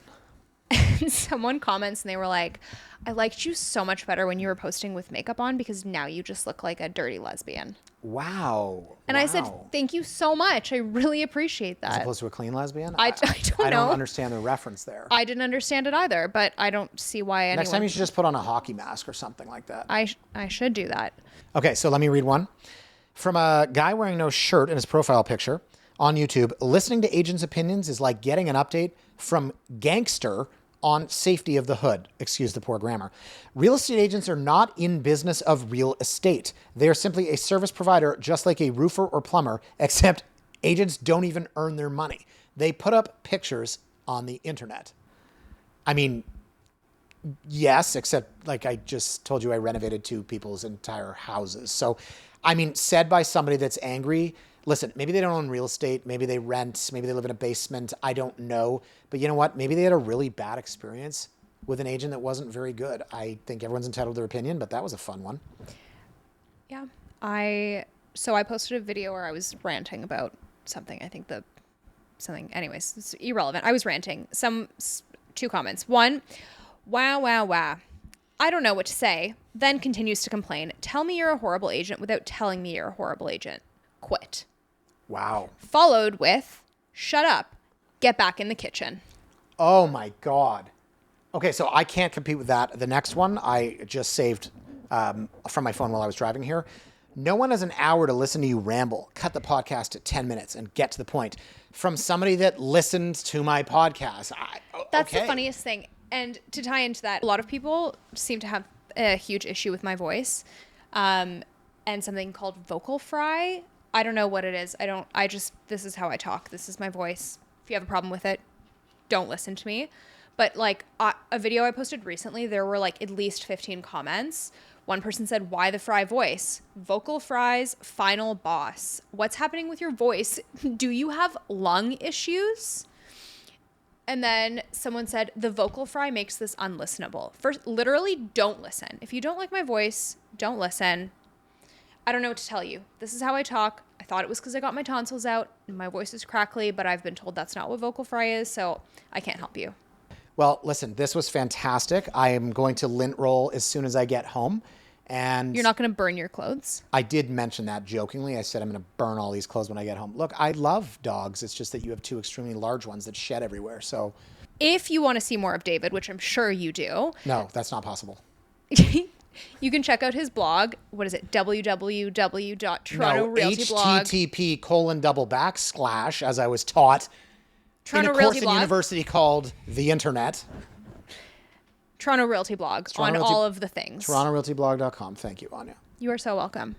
Someone comments and they were like, I liked you so much better when you were posting with makeup on because now you just look like a dirty lesbian. Wow. And I said, thank you so much. I really appreciate that. As opposed to a clean lesbian? I don't know. I don't understand the reference there. I didn't understand it either, but I don't see why anyone... Next time you should just put on a hockey mask or something like that. I should do that. Okay, so let me read one. From a guy wearing no shirt in his profile picture on YouTube, listening to agents' opinions is like getting an update from Gangster on safety of the hood. Excuse the poor grammar. Real estate agents are not in business of real estate. They are simply a service provider, just like a roofer or plumber, except agents don't even earn their money. They put up pictures on the internet. I mean, yes, except like I just told you, I renovated 2 people's entire houses. So, I mean, said by somebody that's angry. Listen, maybe they don't own real estate. Maybe they rent. Maybe they live in a basement. I don't know. But you know what? Maybe they had a really bad experience. with an agent that wasn't very good. I think everyone's entitled to their opinion, but that was a fun one. Yeah. So I posted a video where I was ranting about something. I think anyways, it's irrelevant. I was ranting. Two comments. One, wow. I don't know what to say. Then continues to complain. Tell me you're a horrible agent without telling me you're a horrible agent. Quit. Wow. Followed with, shut up. Get back in the kitchen. Oh my God. Okay, so I can't compete with that. The next one I just saved from my phone while I was driving here. No one has an hour to listen to you ramble. Cut the podcast at 10 minutes and get to the point. From somebody that listens to my podcast. That's okay. the funniest thing. And to tie into that, a lot of people seem to have a huge issue with my voice and something called vocal fry. I don't know what it is. This is how I talk. This is my voice. If you have a problem with it, don't listen to me. But like a video I posted recently, there were like at least 15 comments. One person said, why the fry voice? Vocal fries, final boss. What's happening with your voice? Do you have lung issues? And then someone said, the vocal fry makes this unlistenable. First, literally don't listen. If you don't like my voice, don't listen. I don't know what to tell you. This is how I talk. I thought it was because I got my tonsils out and my voice is crackly, but I've been told that's not what vocal fry is, so I can't help you. Well, listen, this was fantastic. I am going to lint roll as soon as I get home. And you're not going to burn your clothes? I did mention that jokingly. I said I'm going to burn all these clothes when I get home. Look, I love dogs. It's just that you have two extremely large ones that shed everywhere. So if you want to see more of David, which I'm sure you do. No, that's not possible. You can check out his blog. What is it? www.torontorealtyblog. http:// as I was taught Toronto in a Realty course Blog. in university called the internet. Toronto Realty Blog on all of the things. TorontoRealtyBlog.com. Thank you, Anya. You are so welcome.